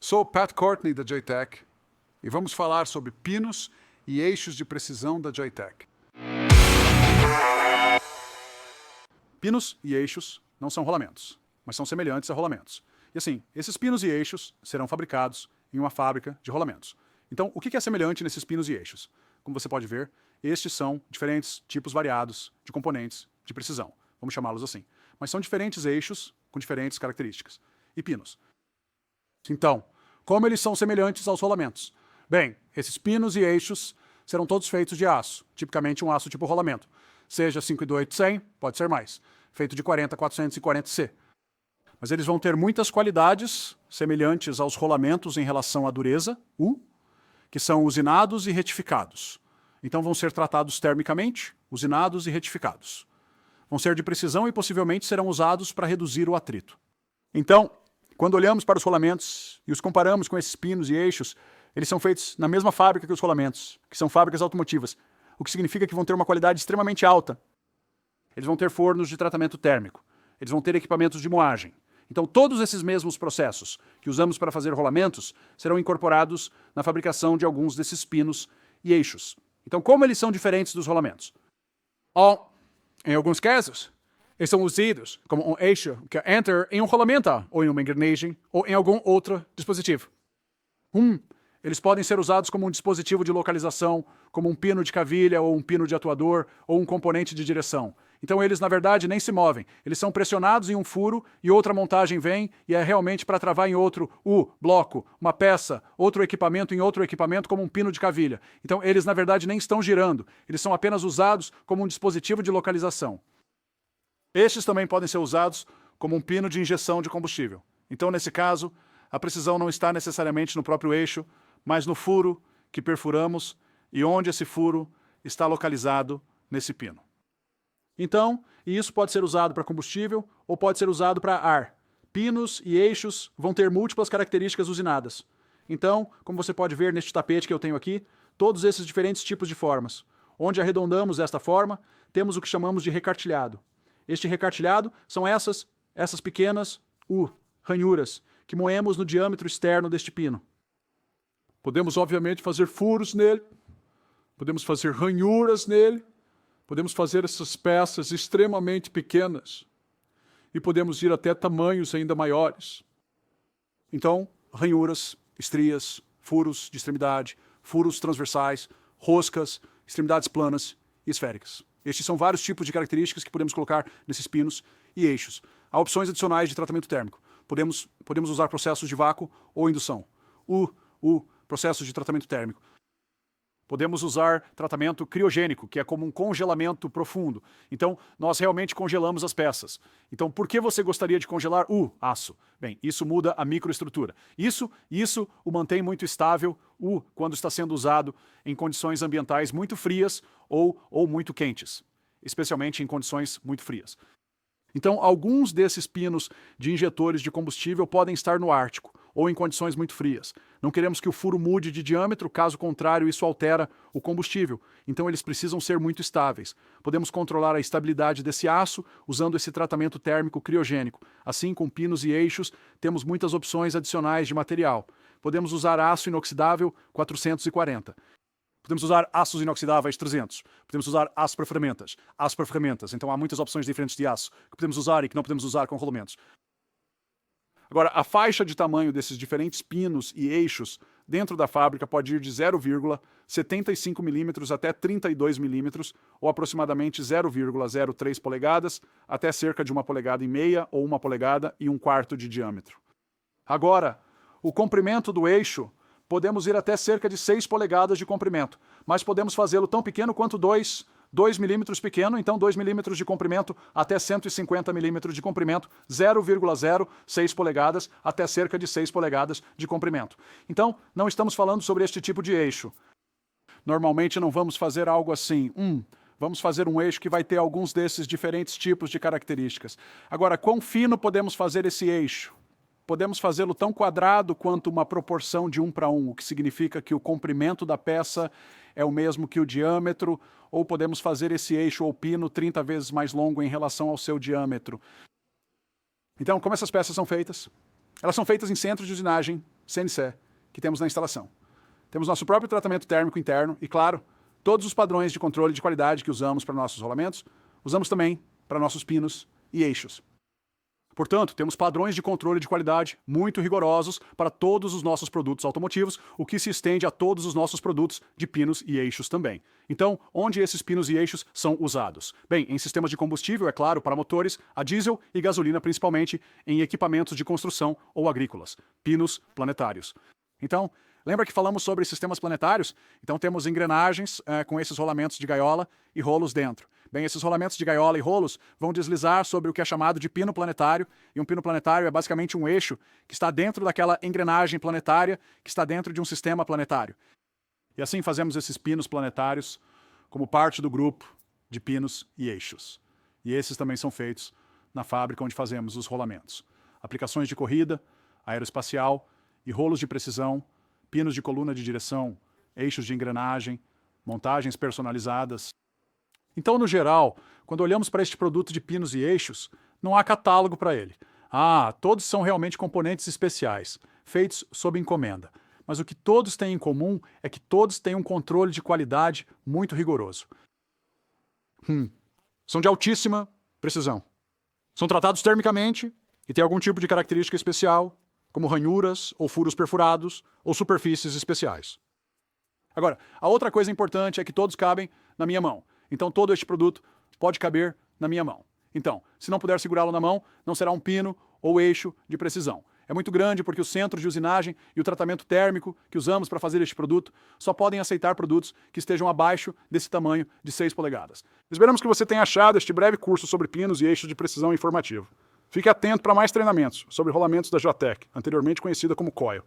Sou Pat Courtney da JTech e vamos falar sobre pinos e eixos de precisão da JTech. Pinos e eixos não são rolamentos, mas são semelhantes a rolamentos. E assim, esses pinos e eixos serão fabricados em uma fábrica de rolamentos. Então, o que é semelhante nesses pinos e eixos? Como você pode ver, estes são diferentes tipos variados de componentes de precisão. Vamos chamá-los assim. Mas são diferentes eixos com diferentes características. E pinos. Então, como eles são semelhantes aos rolamentos? Bem, esses pinos e eixos serão todos feitos de aço, tipicamente um aço tipo rolamento. Seja 528-100, pode ser mais, feito de 40-440C. Mas eles vão ter muitas qualidades semelhantes aos rolamentos em relação à dureza, U, que são usinados e retificados. Então vão ser tratados termicamente, usinados e retificados. Vão ser de precisão e possivelmente serão usados para reduzir o atrito. Então, quando olhamos para os rolamentos e os comparamos com esses pinos e eixos, eles são feitos na mesma fábrica que os rolamentos, que são fábricas automotivas, o que significa que vão ter uma qualidade extremamente alta. Eles vão ter fornos de tratamento térmico, eles vão ter equipamentos de moagem. Então, todos esses mesmos processos que usamos para fazer rolamentos serão incorporados na fabricação de alguns desses pinos e eixos. Então, como eles são diferentes dos rolamentos? Em alguns casos, eles são usados como um eixo que entra em um rolamento, ou em uma engrenagem, ou em algum outro dispositivo. Eles podem ser usados como um dispositivo de localização, como um pino de cavilha, ou um pino de atuador, ou um componente de direção. Então eles, na verdade, nem se movem. Eles são pressionados em um furo e outra montagem vem e é realmente para travar em outro bloco, uma peça, outro equipamento em outro equipamento, como um pino de cavilha. Então eles, na verdade, nem estão girando. Eles são apenas usados como um dispositivo de localização. Estes também podem ser usados como um pino de injeção de combustível. Então, nesse caso, a precisão não está necessariamente no próprio eixo, mas no furo que perfuramos e onde esse furo está localizado nesse pino. Então, isso pode ser usado para combustível ou pode ser usado para ar. Pinos e eixos vão ter múltiplas características usinadas. Então, como você pode ver neste tapete que eu tenho aqui, todos esses diferentes tipos de formas. Onde arredondamos esta forma, temos o que chamamos de recartilhado. Este recartilhado são essas pequenas ranhuras que moemos no diâmetro externo deste pino. Podemos, obviamente, fazer furos nele, podemos fazer ranhuras nele, podemos fazer essas peças extremamente pequenas e podemos ir até tamanhos ainda maiores. Então, ranhuras, estrias, furos de extremidade, furos transversais, roscas, extremidades planas e esféricas. Estes são vários tipos de características que podemos colocar nesses pinos e eixos. Há opções adicionais de tratamento térmico. Podemos usar processos de vácuo ou indução. Processos de tratamento térmico. Podemos usar tratamento criogênico, que é como um congelamento profundo. Então, nós realmente congelamos as peças. Então, por que você gostaria de congelar o aço? Bem, isso muda a microestrutura. Isso o mantém muito estável quando está sendo usado em condições ambientais muito frias ou muito quentes, especialmente em condições muito frias. Então, alguns desses pinos de injetores de combustível podem estar no Ártico ou em condições muito frias. Não queremos que o furo mude de diâmetro, caso contrário, isso altera o combustível. Então, eles precisam ser muito estáveis. Podemos controlar a estabilidade desse aço usando esse tratamento térmico criogênico. Assim, com pinos e eixos, temos muitas opções adicionais de material. Podemos usar aço inoxidável 440. Podemos usar aços inoxidáveis 300. Podemos usar aço para ferramentas. Então há muitas opções diferentes de aço que podemos usar e que não podemos usar com rolamentos. Agora, a faixa de tamanho desses diferentes pinos e eixos dentro da fábrica pode ir de 0,75 milímetros até 32 milímetros, ou aproximadamente 0,03 polegadas, até cerca de 1,5 polegadas ou 1,25 polegadas de diâmetro. Agora, o comprimento do eixo podemos ir até cerca de 6 polegadas de comprimento, mas podemos fazê-lo tão pequeno quanto 2 milímetros pequeno, então 2 milímetros de comprimento até 150 milímetros de comprimento, 0,06 polegadas até cerca de 6 polegadas de comprimento. Então, não estamos falando sobre este tipo de eixo. Normalmente não vamos fazer algo assim, vamos fazer um eixo que vai ter alguns desses diferentes tipos de características. Agora, quão fino podemos fazer esse eixo? Podemos fazê-lo tão quadrado quanto uma proporção de 1 para 1, o que significa que o comprimento da peça é o mesmo que o diâmetro, ou podemos fazer esse eixo ou pino 30 vezes mais longo em relação ao seu diâmetro. Então, como essas peças são feitas? Elas são feitas em centros de usinagem CNC que temos na instalação. Temos nosso próprio tratamento térmico interno e, claro, todos os padrões de controle de qualidade que usamos para nossos rolamentos, usamos também para nossos pinos e eixos. Portanto, temos padrões de controle de qualidade muito rigorosos para todos os nossos produtos automotivos, o que se estende a todos os nossos produtos de pinos e eixos também. Então, onde esses pinos e eixos são usados? Bem, em sistemas de combustível, é claro, para motores, a diesel e gasolina, principalmente em equipamentos de construção ou agrícolas, pinos planetários. Então, lembra que falamos sobre sistemas planetários? Então temos engrenagens com esses rolamentos de gaiola e rolos dentro. Bem, esses rolamentos de gaiola e rolos vão deslizar sobre o que é chamado de pino planetário, e um pino planetário é basicamente um eixo que está dentro daquela engrenagem planetária que está dentro de um sistema planetário. E assim fazemos esses pinos planetários como parte do grupo de pinos e eixos. E esses também são feitos na fábrica onde fazemos os rolamentos. Aplicações de corrida, aeroespacial e rolos de precisão, pinos de coluna de direção, eixos de engrenagem, montagens personalizadas. Então, no geral, quando olhamos para este produto de pinos e eixos, não há catálogo para ele. Todos são realmente componentes especiais, feitos sob encomenda. Mas o que todos têm em comum é que todos têm um controle de qualidade muito rigoroso. São de altíssima precisão. São tratados termicamente e têm algum tipo de característica especial, como ranhuras ou furos perfurados ou superfícies especiais. Agora, a outra coisa importante é que todos cabem na minha mão. Então todo este produto pode caber na minha mão. Então, se não puder segurá-lo na mão, não será um pino ou eixo de precisão. É muito grande porque o centro de usinagem e o tratamento térmico que usamos para fazer este produto só podem aceitar produtos que estejam abaixo desse tamanho de 6 polegadas. Esperamos que você tenha achado este breve curso sobre pinos e eixos de precisão informativo. Fique atento para mais treinamentos sobre rolamentos da Jatec, anteriormente conhecida como Coil.